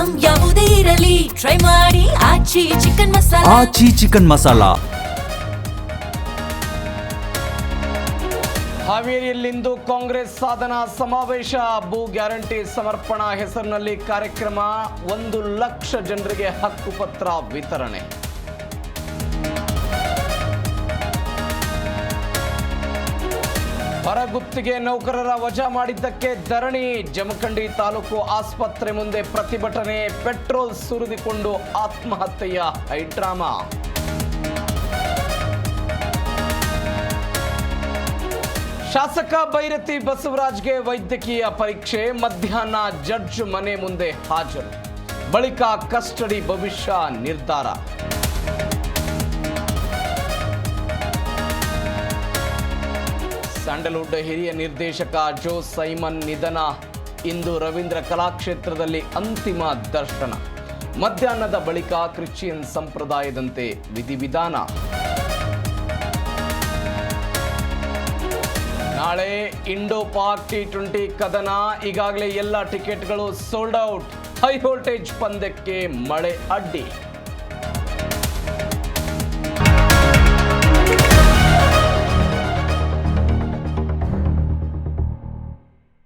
Item ಯಾವುದೇ ಇರಲಿ try ಮಾಡಿ ಆಚಿ ಚಿಕನ್ ಮಸಾಲಾ. ಆಚಿ ಚಿಕನ್ ಮಸಾಲಾ. ಹಾವೇರಿಯಲ್ಲಿಂದು ಕಾಂಗ್ರೆಸ್ ಸಾಧನಾ ಸಮಾವೇಶ. ಭೂ ಗ್ಯಾರಂಟಿ ಸಮರ್ಪಣಾ ಹೆಸರಿನಲ್ಲಿ ಕಾರ್ಯಕ್ರಮ. 1 ಲಕ್ಷ ಜನರಿಗೆ ಹಕ್ಕುಪತ್ರ ವಿತರಣೆ. ಹೊರಗುತ್ತಿಗೆ ನೌಕರರ ವಜಾ ಮಾಡಿದ್ದಕ್ಕೆ ಧರಣಿ. ಜಮಖಂಡಿ ತಾಲೂಕು ಆಸ್ಪತ್ರೆ ಮುಂದೆ ಪ್ರತಿಭಟನೆ. ಪೆಟ್ರೋಲ್ ಸುರಿದುಕೊಂಡು ಆತ್ಮಹತ್ಯೆಯ ಹೈಡ್ರಾಮಾ. ಶಾಸಕ ಬೈರತಿ ಬಸವರಾಜ್ಗೆ ವೈದ್ಯಕೀಯ ಪರೀಕ್ಷೆ. ಮಧ್ಯಾಹ್ನ ಜಡ್ಜ್ ಮನೆ ಮುಂದೆ ಹಾಜರು. ಬಳಿಕ ಕಸ್ಟಡಿ ಭವಿಷ್ಯ ನಿರ್ಧಾರ. ಸ್ಯಾಂಡಲ್ವುಡ್ ಹಿರಿಯ ನಿರ್ದೇಶಕ ಜೋ ಸೈಮನ್ ನಿಧನ. ಇಂದು ರವೀಂದ್ರ ಕಲಾಕ್ಷೇತ್ರದಲ್ಲಿ ಅಂತಿಮ ದರ್ಶನ. ಮಧ್ಯಾಹ್ನದ ಬಳಿಕ ಕ್ರಿಶ್ಚಿಯನ್ ಸಂಪ್ರದಾಯದಂತೆ ವಿಧಿವಿಧಾನ. ನಾಳೆ ಇಂಡೋ-ಪಾಕ್ ಟಿ20 ಕದನ. ಈಗಾಗಲೇ ಎಲ್ಲ ಟಿಕೆಟ್ಗಳು ಸೋಲ್ಡ್ ಔಟ್. ಹೈ ವೋಲ್ಟೇಜ್ ಪಂದ್ಯಕ್ಕೆ ಮಳೆ ಅಡ್ಡಿ.